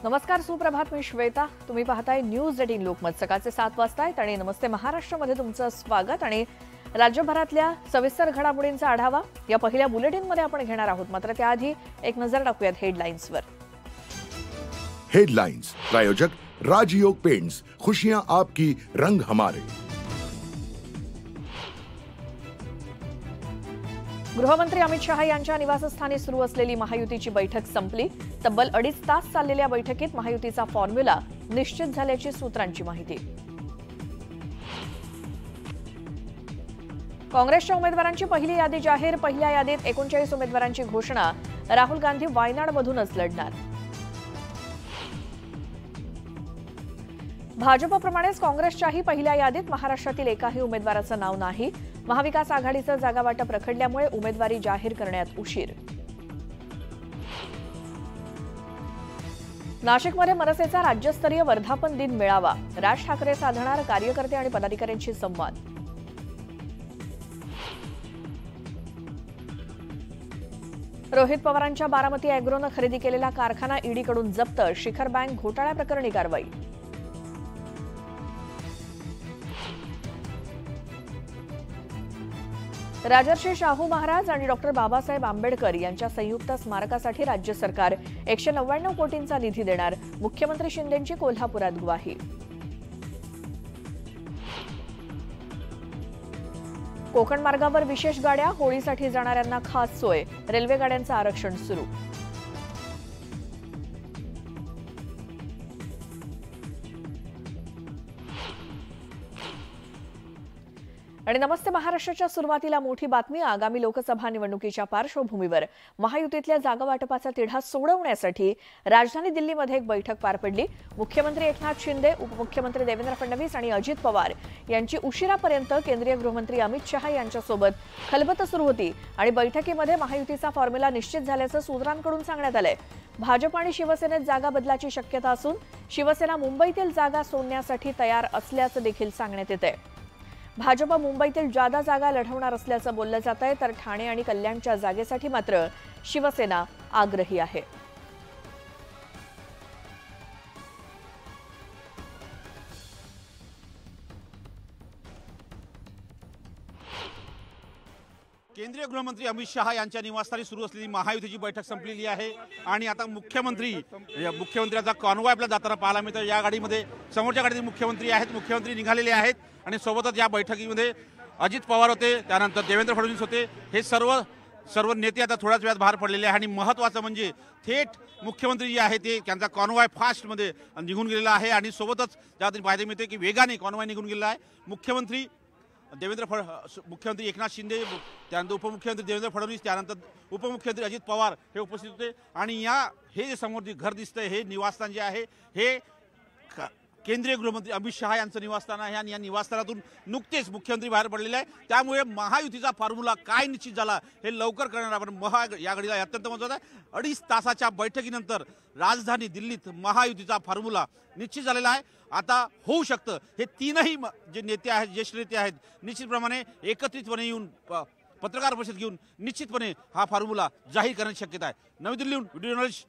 नमस्कार, सुप्रभात. मी श्वेता. तुम्ही पाहताय न्यूज 18 लोकमत. सकाळचे 7 वाजता आहेत आणि नमस्ते महाराष्ट्रामध्ये तुमचं स्वागत. आणि राज्यभरातल्या सविस्तर घडामोडींचा आढावा या पहिल्या बुलेटिनमध्ये आपण घेणार आहोत. मात्र त्याआधी एक नजर टाकूयात हेडलाईन्सवर. हेडलाइंस प्रायोजक राजयोग पेंट्स, खुशियां आपकी, रंग हमारे. गृहमंत्री अमित शहा यांच्या निवासस्थानी सुरू असलेली महायुतीची बैठक संपली. तब्बल 2.5 तास चाललेल्या बैठकीत महायुतीचा फॉर्म्युला निश्चित झाल्याची सूत्रांची माहिती. काँग्रेसच्या उमेदवारांची पहिली यादी जाहीर. पहिल्या यादीत 39 उमेदवारांची घोषणा. राहुल गांधी वायनाडमधूनच लढणार. भाजपप्रमाणेच काँग्रेसच्याही पहिल्या यादीत महाराष्ट्रातील एकाही उमेदवाराचं नाव नाही. महाविकास आघाडीचं जागावाटप रखडल्यामुळे उमेदवारी जाहीर करण्यात उशीर. नाशिकमध्ये मनसेचा राज्यस्तरीय वर्धापन दिन मेळावा. राज ठाकरे साधणार कार्यकर्ते आणि पदाधिकाऱ्यांशी संवाद. रोहित पवारांच्या बारामती अॅग्रोनं खरेदी केलेला कारखाना ईडीकडून जप्त. शिखर बँक घोटाळ्याप्रकरणी कारवाई. राजर्षी शाहू महाराज आणि डॉक्टर बाबासाहेब आंबेडकर यांच्या संयुक्त स्मारकासाठी राज्य सरकार 199 कोटींचा निधी देणार. मुख्यमंत्री शिंदेंची कोल्हापुरात ग्वाही. कोकण मार्गावर विशेष गाड्या. होळीसाठी जाणाऱ्यांना खास सोय. रेल्वे गाड्यांचं आरक्षण सुरू. आणि नमस्ते महाराष्ट्राच्या सुरुवातीला मोठी बातमी. आगामी लोकसभा निवडणुकीच्या पार्श्वभूमीवर महायुतीतल्या जागावाटपाचा तिढा सोडवण्यासाठी राजधानी दिल्लीमध्ये एक बैठक पार पडली. मुख्यमंत्री एकनाथ शिंदे, उपमुख्यमंत्री देवेंद्र फडणवीस आणि अजित पवार यांची उशिरापर्यंत केंद्रीय गृहमंत्री अमित शहा यांच्यासोबत खलबत सुरू होती आणि बैठकीमध्ये महायुतीचा फॉर्म्युला निश्चित झाल्याचं सूत्रांकडून सांगण्यात आलंय. भाजप आणि शिवसेनेत जागा बदलाची शक्यता असून शिवसेना मुंबईतील जागा सोडण्यासाठी तयार असल्याचं देखील सांगण्यात येतंय. भाजप मुंबईतील जादा जागा लढवणार असल्याचं बोललं जात आहे, तर ठाणे आणि कल्याणच्या जागेसाठी मात्र शिवसेना आग्रही आहे. केंद्रीय गृहमंत्री अमित शहा यांच्या निवासस्थानी सुरू असलेली महायुतीची बैठक संपलेली आहे आणि आता मुख्यमंत्र्यांचा कॉन्वॉय आपल्याला जाताना पाहायला मिळतं. या गाडीमध्ये समोरच्या गाडीत मुख्यमंत्री आहेत. मुख्यमंत्री निघालेले आहेत आणि सोबतच या बैठकीमध्ये अजित पवार होते, त्यानंतर देवेंद्र फडणवीस होते. हे सर्व नेते आता थोड्याच वेळात बाहेर पडलेले आहे आणि महत्त्वाचं म्हणजे थेट मुख्यमंत्री जे आहे ते त्यांचा कॉन्वॉय फास्टमध्ये निघून गेलेला आहे आणि सोबतच ज्यातून पाहायला मिळते की वेगाने कॉन्वॉय निघून गेलेला आहे. मुख्यमंत्री एकनाथ शिंदे, त्यानंतर उपमुख्यमंत्री देवेंद्र फडणवीस, त्यानंतर उपमुख्यमंत्री अजित पवार हे उपस्थित होते. आणि हे जे समोर जे घर दिसतंय हे निवासस्थान जे आहे हे केंद्रीय गृहमंत्री अमित शहा यांचं निवासस्थान आहे आणि या निवासस्थानातून नुकतेच मुख्यमंत्री बाहेर पडलेले आहे. त्यामुळे महायुतीचा फॉर्म्युला काय निश्चित झाला हे लवकर कळणार. आपण या घडीला अत्यंत महत्त्वाचं आहे. 2.5 तासाच्या बैठकीनंतर राजधानी दिल्लीत महायुतीचा फॉर्म्युला निश्चित झालेला आहे. आता होऊ शकतं हे तीनही जे नेते आहेत, ज्येष्ठ नेते आहेत, निश्चितप्रमाणे एकत्रितपणे येऊन पत्रकार परिषद घेऊन निश्चितपणे हा फॉर्म्युला जाहीर करण्याची शक्यता आहे. नवी दिल्लीहून व्हिडिओ जर्नलिस्ट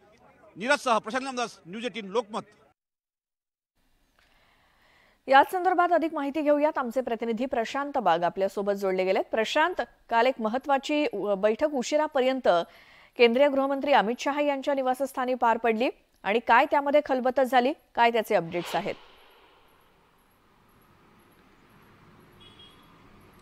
नीरजसह प्रशांत नामदास, न्यूज 18 लोकमत. याच संदर्भात अधिक माहिती घेऊयात. आमचे प्रतिनिधी प्रशांत बाग आपल्यासोबत जोडले गेलेत. प्रशांत, काल एक महत्त्वाची बैठक उशिरापर्यंत केंद्रीय गृहमंत्री अमित शहा यांच्या निवासस्थानी पार पडली आणि काय त्यामध्ये खलबत झाली, काय त्याचे अपडेट्स आहेत?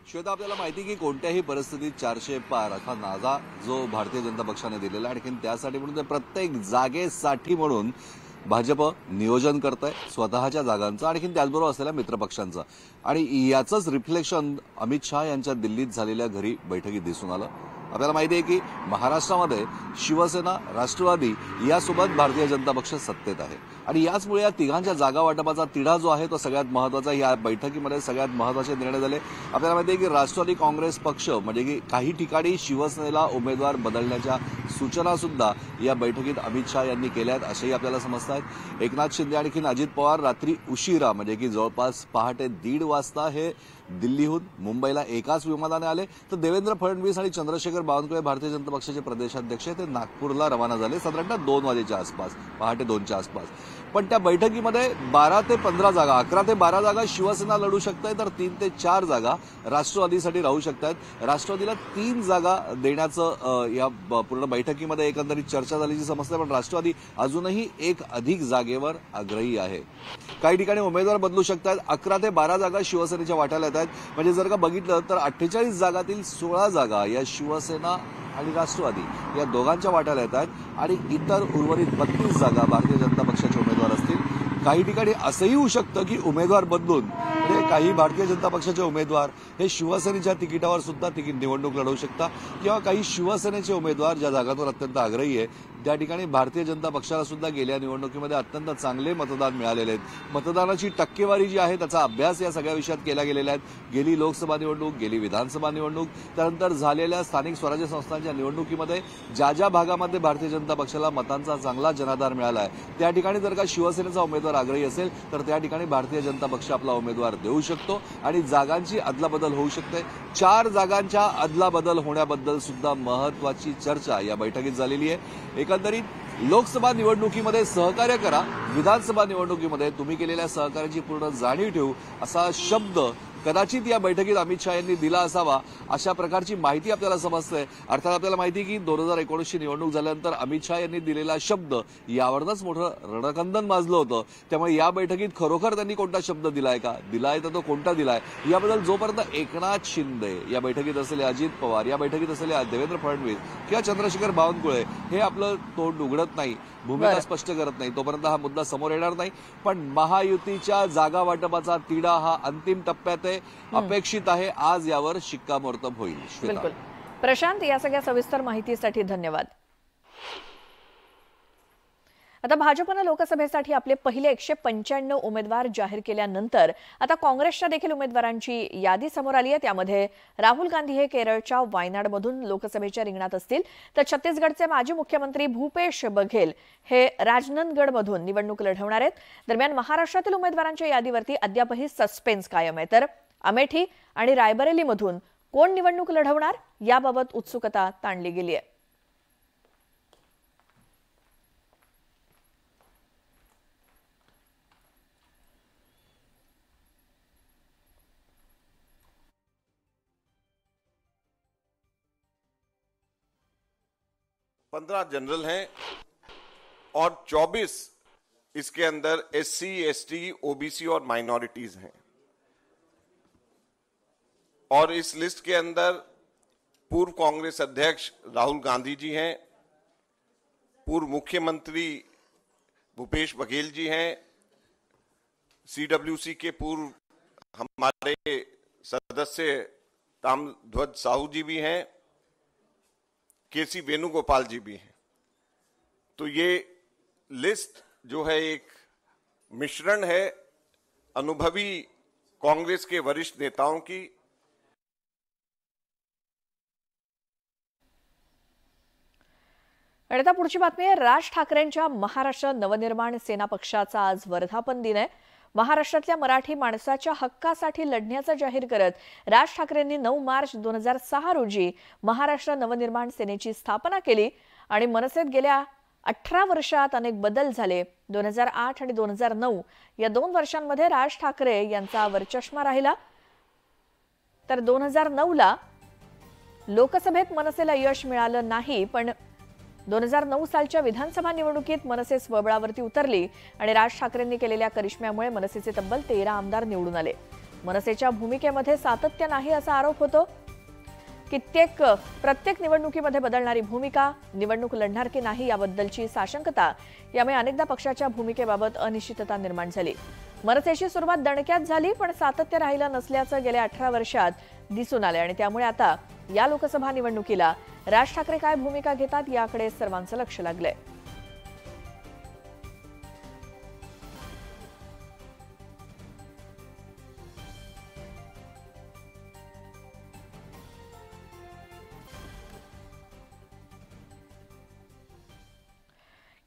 श्वेता, आपल्याला माहिती की कोणत्याही परिस्थितीत 400 पार असा नारा जो भारतीय जनता पक्षाने दिलेला, आणखी त्यासाठी म्हणून प्रत्येक जागेसाठी म्हणून भाजप नियोजन करत आहे स्वतःच्या जागांचं, आणखी त्याचबरोबर असलेल्या मित्रपक्षांचं. आणि याचंच रिफ्लेक्शन अमित शहा यांच्या दिल्लीत झालेल्या घरी बैठकीत दिसून आलं. आपल्याला माहिती आहे की महाराष्ट्रामध्ये शिवसेना, राष्ट्रवादी यासोबत भारतीय जनता पक्ष सत्तेत आहे आणि याचमुळे या तिघांच्या जागा वाटपाचा तिढा जो आहे तो सगळ्यात महत्त्वाचा. या बैठकीमध्ये सगळ्यात महत्त्वाचे निर्णय झाले. आपल्याला माहिती आहे की राष्ट्रवादी काँग्रेस पक्ष म्हणजे की काही ठिकाणी शिवसेनेला उमेदवार बदलण्याच्या सूचना सुद्धा या बैठकीत अमित शहा यांनी केल्या आहेत असेही आपल्याला समजत आहेत. एकनाथ शिंदे आणखी अजित पवार रात्री उशिरा म्हणजे की जवळपास पहाटे 1:30 वाजता हे दिल्लीहून मुंबईला एकाच विमानाने आले, तर देवेंद्र फडणवीस आणि चंद्रशेखर बावनकुळे भारतीय जनता पक्षाचे प्रदेशाध्यक्ष ते नागपूरला रवाना झाले साधारणतः 2 वाजेच्या आसपास, पहाटे 2च्या आसपास. पण त्या बैठकीमध्ये 12 ते 15 जागा, 11 ते 12 जागा शिवसेना लढू शकते, तर 3 ते 4 जागा राष्ट्रवादीसाठी राहू शकतात. राष्ट्रवादीला 3 जागा देण्याचं या पूर्ण बैठकीमध्ये एकंदरीत चर्चा झाल्याची समजते, पण राष्ट्रवादी अजूनही एक अधिक जागेवर आग्रही आहे. काही ठिकाणी उमेदवार बदलू शकतात. 11 ते 12 जागा शिवसेनेच्या वाट्याला येत आहेत. म्हणजे जर का बघितलं तर 48 जागातील 16 जागा या शिवसेना आणि राष्ट्रवादी या दोघांच्या वाट्याला येत आहेत आणि इतर उर्वरित 32 जागा भारतीय जनता पक्षाचे उमेदवार असतील. काही ठिकाणी असंही होऊ शकतं की उमेदवार बदलून म्हणजे काही भारतीय जनता पक्षाचे उमेदवार हे शिवसेनेच्या तिकिटावर सुद्धा निवडणूक लढवू शकतात किंवा काही शिवसेनेचे उमेदवार ज्या जागांवर अत्यंत आग्रही आहे त्या ठिकाणी भारतीय जनता पक्षाला सुद्धा गेल्या निवडणुकीमध्ये अत्यंत चांगले मतदान मिळालेले आहेत. मतदानाची टक्केवारी जी आहे त्याचा अभ्यास या सगळ्या विषयात केला गेलेला आहे. गेली लोकसभा निवडणूक, गेली विधानसभा निवडणूक, त्यानंतर झालेल्या स्थानिक स्वराज्य संस्थांच्या निवडणुकीमध्ये ज्या ज्या भागामध्ये भारतीय जनता पक्षाला मतांचा चांगला जनाधार मिळाला आहे त्या ठिकाणी जर का शिवसेनेचा उमेदवार आग्रही असेल तर त्या ठिकाणी भारतीय जनता पक्ष आपला उमेदवार देऊ शकतो आणि जागांची अदलाबदल होऊ शकते. 4 जागांच्या अदलाबदल होण्याबद्दल सुद्धा महत्वाची चर्चा या बैठकीत झालेली आहे. एकंदरीत लोकसभा निवडणुकीमध्ये सहकार्य करा, विधानसभा निवडणुकीमध्ये तुम्ही केलेल्या सहकार्याची पूर्ण जाणीव ठेवू असा शब्द कदाचित या बैठकीत अमित शहा यांनी दिला असावा अशा प्रकारची माहिती आपल्याला समजते. अर्थात आपल्याला माहिती आहे की 2019ची निवडणूक झाल्यानंतर अमित शहा यांनी दिलेला शब्द यावरच मोठं रणकंदन माजलं होतं. त्यामुळे या बैठकीत खरोखर त्यांनी कोणता शब्द दिलाय का, दिलाय तर तो कोणता दिलाय याबद्दल जोपर्यंत एकनाथ शिंदे या बैठकीत असलेले अजित पवार, या बैठकीत असलेले देवेंद्र फडणवीस किंवा चंद्रशेखर बावनकुळे हे आपलं तोंड उघडत नाही, भूमिका स्पष्ट करत नाही, तोपर्यंत हा मुद्दा समोर येणार नाही. पण महायुतीच्या जागा वाटपाचा तिढा हा अंतिम टप्प्यात आहे, अपेक्षित आहे आज यावर शिक्कामोर्तब होईल. बिलकुल. प्रशांत, या सगळ्या सविस्तर माहितीसाठी धन्यवाद. आता भाजपनं लोकसभेसाठी आपले पहिले 195 उमेदवार जाहीर केल्यानंतर आता काँग्रेसच्या देखील उमेदवारांची यादी समोर आली आहे. त्यामध्ये राहुल गांधी हे केरळच्या वायनाडमधून लोकसभेच्या रिंगणात असतील, तर छत्तीसगडचे माजी मुख्यमंत्री भूपेश बघेल हे राजनंदगडमधून निवडणूक लढवणार आहेत. दरम्यान महाराष्ट्रातील उमेदवारांच्या यादीवरती अद्यापही सस्पेन्स कायम आहे. तर अमेठी आणि रायबरेलीमधून कोण निवडणूक लढवणार याबाबत उत्सुकता ताणली गेली आहे. पंद्रह जनरल हैं और 24 इसके अंदर SC, ST, OBC और माइनॉरिटीज हैं. और इस लिस्ट के अंदर पूर्व कांग्रेस अध्यक्ष राहुल गांधी जी हैं, पूर्व मुख्यमंत्री भूपेश बघेल जी हैं, CWC के पूर्व हमारे सदस्य ताम्रध्वज साहू जी भी हैं, KC वेणुगोपाल जी भी हैं. तो ये लिस्ट जो है एक मिश्रण है अनुभवी कांग्रेस के वरिष्ठ नेताओं की. आणि आता पुढची बातमी आहे. राज ठाकरेंच्या महाराष्ट्र नवनिर्माण सेना पक्षाचा आज वर्धापन दिन आहे. महाराष्ट्रातल्या मराठी माणसाच्या हक्कासाठी लढण्याचं जाहीर करत राज ठाकरेंनी 9 मार्च 2006 रोजी महाराष्ट्र नवनिर्माण सेनेची स्थापना केली आणि मनसेत गेल्या 18 वर्षात अनेक बदल झाले. 2008 आणि 2009 या 2 वर्षांमध्ये राज ठाकरे यांचा वरचष्मा राहिला. तर 2009ला लोकसभेत मनसेला यश मिळालं नाही, पण 2009 सालच्या विधानसभा निवडणुकीत मनसे स्वबळावरती उतरली आणि राज ठाकरेंनी केलेल्या करिश्म्यामुळे मनसेचे तब्बल 13 आमदार निवडून आले. मनसेच्या भूमिकेमध्ये सातत्य नाही असा आरोप होतो. प्रत्येक निवडणुकीमध्ये बदलणारी भूमिका, निवडणूक लढणार की नाही याबद्दलची साशंकता, यामुळे अनेकदा पक्षाच्या भूमिकेबाबत अनिश्चितता निर्माण झाली. मनसेची सुरुवात दणक्यात झाली, पण सातत्य राहिलं नसल्याचं गेल्या 18 वर्षात दिसून आले आणि त्यामुळे आता या लोकसभा निवडणुकीला राज ठाकरे काय भूमिका घेतात याकडे सर्वांचं लक्ष लागलंय.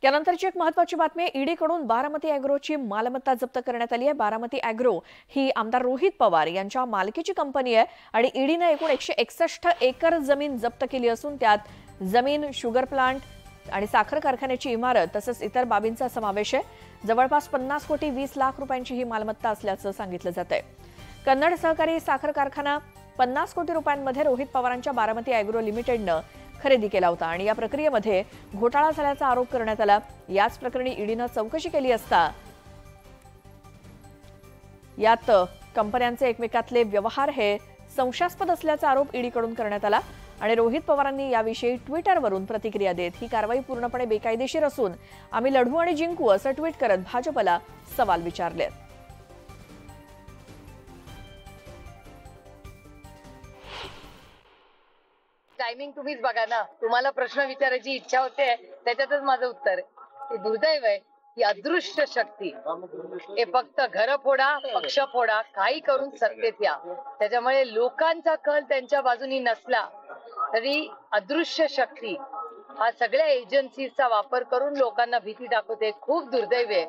यानंतरची एक महत्त्वाची बातमी आहे, ईडीकडून बारामती अॅग्रोची मालमत्ता जप्त करण्यात आली आहे। बारामती अॅग्रो ही आमदार रोहित पवार यांच्या मालकीची कंपनी आहे आणि ईडीने एकूण 161 एकर जमीन जप्त केली असून त्यात जमीन, शुगर प्लांट आणि साखर कारखान्याची इमारत तसंच इतर बाबींचा समावेश आहे। जवळपास 50 कोटी 20 लाख रुपयांची ही मालमत्ता असल्याचं सांगितलं जातंय। कन्नड सहकारी साखर कारखाना 50 कोटी रुपयांमध्ये रोहित पवारांच्या बारामती अॅग्रो लिमिटेडनं खरेदी केला होता आणि या प्रक्रियेमध्ये घोटाळा झाल्याचा आरोप करण्यात आला। याच प्रकरणी ईडीनं चौकशी केली असता यात कंपन्यांचे एकमेकातले व्यवहार हे संशयास्पद असल्याचा आरोप ईडीकडून करण्यात आला आणि रोहित पवारांनी याविषयी ट्विटरवरून प्रतिक्रिया देत ही कारवाई पूर्णपणे बेकायदेशीर असून आम्ही लढू आणि जिंकू असं ट्विट करत भाजपला सवाल विचारले। टायमिंग तुम्हीच बघा ना, तुम्हाला प्रश्न विचारायची इच्छा होते त्याच्यातच माझं उत्तर आहे। दुर्दैव आहे की अदृश्य शक्ती हे फक्त घर फोडा, पक्ष फोडा, काही करून सत्तेत या। त्याच्यामुळे लोकांचा कल त्यांच्या बाजूनी नसला तरी अदृश्य शक्ती हा सगळ्या एजन्सीचा वापर करून लोकांना भीती दाखवते। खूप दुर्दैव आहे।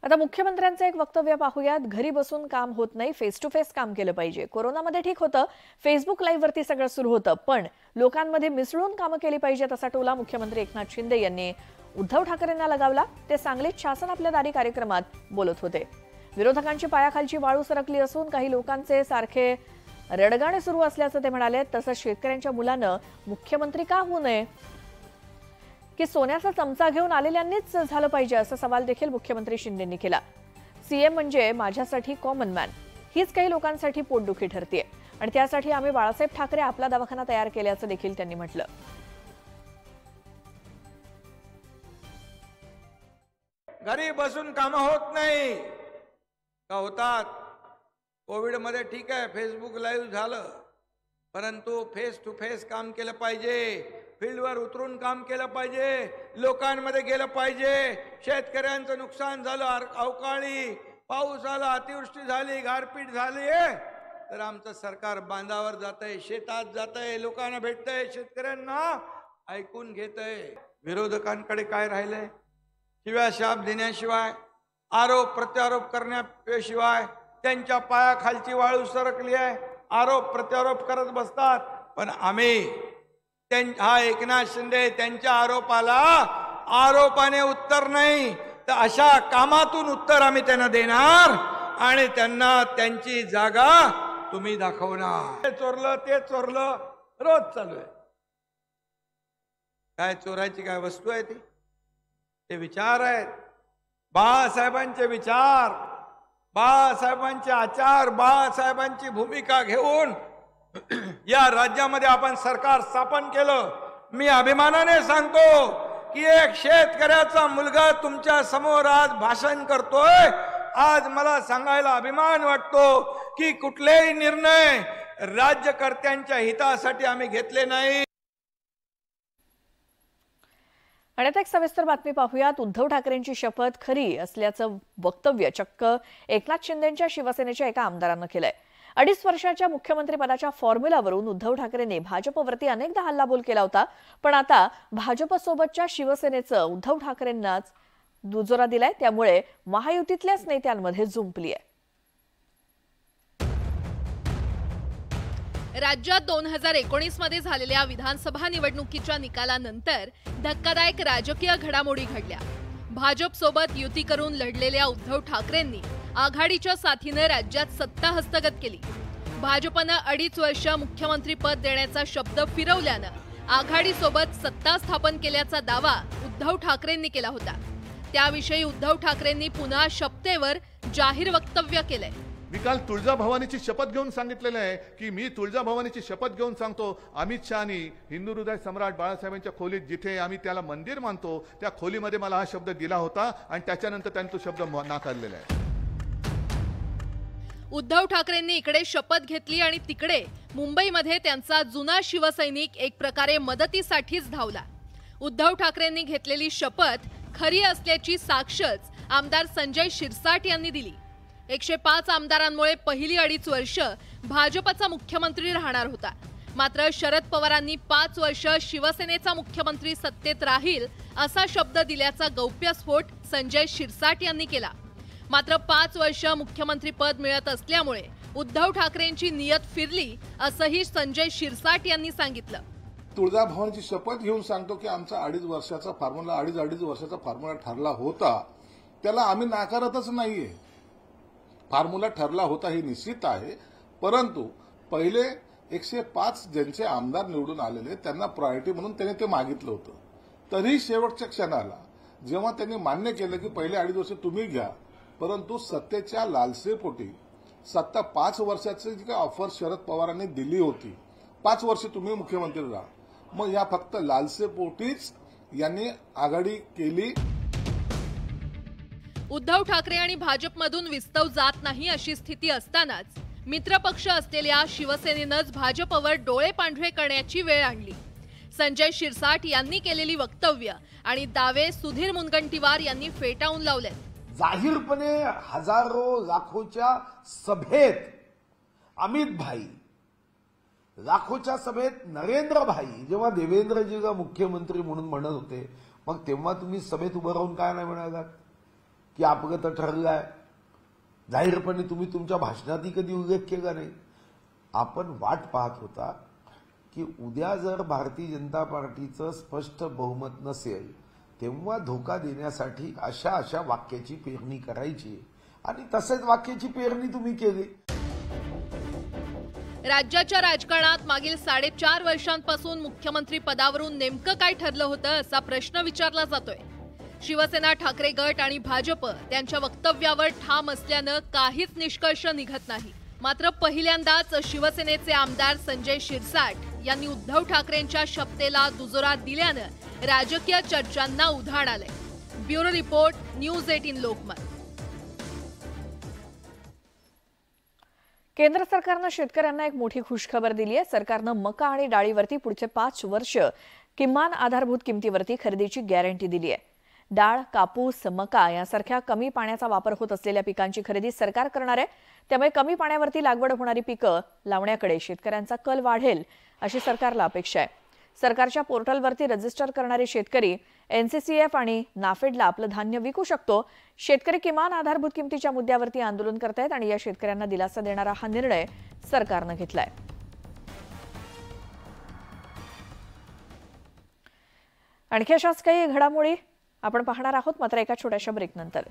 आता मुख्यमंत्र्यांचं एक वक्तव्य पाहूयात। घरी बसून काम होत नाही, फेस टू फेस काम केलं पाहिजे। कोरोनामध्ये ठीक होतं, फेसबुक लाईव्ह वरती सगळं सुरू होतं, पण लोकांमध्ये मिसळून कामं केली पाहिजेत असा टोला मुख्यमंत्री एकनाथ शिंदे यांनी उद्धव ठाकरेंना लगावला। ते सांगलीत शासन आपल्या दारी कार्यक्रमात बोलत होते। विरोधकांची पायाखालची वाळू सरकली असून काही लोकांचे सारखे रडगाणे सुरू असल्याचं ते म्हणाले। तसंच शेतकऱ्यांच्या मुलानं मुख्यमंत्री का होऊ नये की सोन्याचा चमचा घेऊन आलेल्यांनीच झालं पाहिजे असा सवाल देखील मुख्यमंत्री शिंदेंनी केला। सीएम म्हणजे माझ्यासाठी कॉमन मॅन, हीच काही लोकांसाठी पोटदुखी ठरतेय आणि त्यासाठी आम्ही बाळासाहेब ठाकरे आपला दवाखाना तयार केल्याचं देखील त्यांनी म्हटलं। घरी बसून काम होत नाही का होतात? कोविड मध्ये ठीक आहे, फेसबुक लाईव्ह झालं, परंतु फेस टू फेस काम केलं पाहिजे, फील्डवर उतरून काम केलं पाहिजे, लोकांमध्ये गेलं पाहिजे। शेतकऱ्यांचं नुकसान झालं, अवकाळी पाऊस आला, अतिवृष्टी झाली, गारपीट झाली तर आमचं सरकार बांधावर जातंय, शेतात जातंय, लोकांना भेटतंय, शेतकऱ्यांना ऐकून घेतंय। विरोधकांकडे काय राहिलंय? शिव्या शाप देण्याशिवाय, आरोप प्रत्यारोप करण्याशिवाय। त्यांच्या पायाखालची वाळू सरकली आहे, आरोप प्रत्यारोप करत बसतात, पण आम्ही हा एकनाथ शिंदे त्यांच्या आरोपाला आरोपाने उत्तर नाही तर अशा कामातून उत्तर आम्ही त्यांना देणार आणि त्यांना त्यांची जागा तुम्ही दाखवणार। चोरलं ते चोरलं रोज चालू आहे। काय चोरायची काय वस्तू आहे ती? ते विचार आहेत, बाळासाहेबांचे विचार, बाळासाहेबांचे आचार, बाळासाहेबांची भूमिका घेऊन या राज्यामध्ये आपण सरकार स्थापन केलं। मी अभिमानाने सांगतो की एक शेतकऱ्याचा मुलगा तुमच्या समोर आज भाषण करतोय। आज मला सांगायला अभिमान वाटतो की कुठलेही निर्णय राज्यकर्त्यांच्या हितासाठी आम्ही घेतले नाही। आणि आता एक सविस्तर बातमी पाहूयात। उद्धव ठाकरेंची शपथ खरी असल्याचं वक्तव्य चक्क एकनाथ शिंदेंच्या शिवसेनेच्या एका आमदारानं केलंय। 2.5 वर्षाच्या मुख्यमंत्रीपदाच्या फॉर्म्युलावरून उद्धव ठाकरेंनी भाजपवरती अनेकदा हल्लाबोल केला होता, पण आता भाजपसोबतच्या शिवसेनेचं उद्धव ठाकरेंनाच दुजोरा दिलाय, त्यामुळे महायुतीतल्याच नेत्यांमध्ये जुंपली आहे। राज्यात 2019 मध्ये झालेल्या विधानसभा निवडणुकीच्या निकालानंतर धक्कादायक राजकीय घडामोडी घडल्या। भाजप सोबत युती करून लढलेल्या उद्धव ठाकरेंनी आघाडीच्या साथीने राज्यात सत्ता हस्तगत केली। भाजपनं 2.5 वर्ष मुख्यमंत्री पद देण्याचा शब्द फिरवल्यानं आघाडीसोबत सत्ता स्थापन केल्याचा दावा उद्धव ठाकरेंनी केला होता। त्याविषयी उद्धव ठाकरेंनी पुन्हा शपथेवर जाहीर वक्तव्य केलंय। मी काल तुळजाभवानीची शपथ घेऊन सांगितलेलं आहे की मी तुळजाभवानीची शपथ घेऊन सांगतो, अमित शहानी हिंदू हृदय सम्राट बाळासाहेबांच्या खोलीत जिथे आम्ही त्याला मंदिर मानतो त्या खोलीमध्ये मला हा शब्द दिला होता आणि त्याच्यानंतर त्यांनी तो शब्द नाकारलेला आहे। उद्धव ठाकरेंनी इकडे शपथ घेतली आणि तिकडे मुंबईमध्ये त्यांचा जुना शिवसैनिक एक प्रकारे मदतीसाठीच धावला। उद्धव ठाकरेंनी घेतलेली शपथ खरी असल्याची साक्षच आमदार संजय शिरसाट यांनी दिली। 105 आमदारांमुळे पहिली 2.5 वर्ष भाजपचा मुख्यमंत्री राहणार होता। मात्र शरद पवारांनी 5 वर्ष शिवसेनेचा मुख्यमंत्री सत्तेत राहील असा शब्द दिल्याचा गौप्यस्फोट संजय शिरसाट यांनी केला। मात्र 5 वर्ष मुख्यमंत्री पद मिळत असल्यामुळे उद्धव ठाकरेंची नियत फिरली असंही संजय शिरसाट यांनी सांगितलं। तुळजाभवानीची शपथ घेऊन सांगतो की आमचा 2.5 वर्षाचा फॉर्म्युला 2.5 वर्षाचा फॉर्म्युला ठरला होता, त्याला आम्ही नाकारतच नाहीये। फॉर्म्युला ठरला होता हे निश्चित आहे, परंतु पहिले 105 ज्यांचे आमदार निवडून आलेले त्यांना प्रायोरिटी म्हणून त्यांनी ते मागितलं होतं। तरी शेवटच्या क्षणाला जेव्हा त्यांनी मान्य केलं की पहिले 2.5 वर्ष तुम्ही घ्या, परंतु सत्तेच्या लालसेपोटी सत्ता 5 वर्षाची जी काही ऑफर शरद पवारांनी दिली होती, 5 वर्ष तुम्ही मुख्यमंत्री राहा, मग या फक्त लालसेपोटीच यांनी आघाडी केली। उद्धव ठाकरे आणि भाजपमधून विस्तव जात नाही अशी स्थिती असतानाच मित्रपक्ष असलेल्या शिवसेनेनंच भाजपवर डोळे पांढरे करण्याची वेळ आणली। संजय शिरसाट यांनी केलेली वक्तव्य आणि दावे सुधीर मुनगंटीवार यांनी फेटाळून लावलेत। जाहीरपणे हजारो लाखोच्या सभेत अमित भाई, लाखोच्या सभेत नरेंद्र भाई जेव्हा देवेंद्रजीला मुख्यमंत्री म्हणून म्हणत होते, मग तेव्हा तुम्ही सभेत उभं राहून काय नाही म्हणालात की अपघात ठरलाय? जाहीरपणे तुम्ही तुमच्या भाषणातही कधी उल्लेख केला नाही। आपण वाट पाहत होता की उद्या जर भारतीय जनता पार्टीचं स्पष्ट बहुमत नसेल तेव्हा धोका देण्यासाठी अशा वाक्याची पेरणी करायची आणि तसेच वाक्याची पेरणी तुम्ही केली। राज्याच्या राजकारणात मागील 4.5 वर्षांपासून मुख्यमंत्री पदावरून नेमकं काय ठरलं होतं असा प्रश्न विचारला जातोय। शिवसेना, ठाकरे गट आणि भाजप त्यांच्या वक्तव्यावर ठाम असल्यानं काहीच निष्कर्ष निघत नाही। मात्र पहिल्यांदाच शिवसेनेचे आमदार संजय शिरसाट यांनी उद्धव ठाकरेंच्या शपथेला दुजोरा दिल्यानं राजकीय चर्चांना उधाण आलंय। Bureau report, news 18 Lokmat. केंद्र सरकारनं शेतकऱ्यांना एक मोठी खुशखबर दिली आहे। सरकारनं मका आणि डाळीवरती पुढचे 5 वर्ष किमान आधारभूत किमतीवरती खरेदीची गॅरंटी दिली आहे। डाळ, कापूस, मका यासारख्या कमी पाण्याचा वापर होत असलेल्या पिकांची खरेदी सरकार करणार आहे। त्यामुळे कमी पाण्यावरती लागवड होणारी पिकं लावण्याकडे शेतकऱ्यांचा कल वाढेल अशी सरकारला अपेक्षा आहे। सरकारच्या पोर्टलवरती रजिस्टर करणारे शेतकरी एनसीसीएफ आणि नाफेडला आपलं धान्य विकू शकतो। शेतकरी किमान आधारभूत किमतीच्या मुद्द्यावरती आंदोलन करतायत आणि या शेतकऱ्यांना दिलासा देणारा हा निर्णय सरकारनं घेतलाय। आणखी अशाच काही घडामोडी आपण पाहणार आहोत, मात्र एका छोट्याशा ब्रेकनंतर।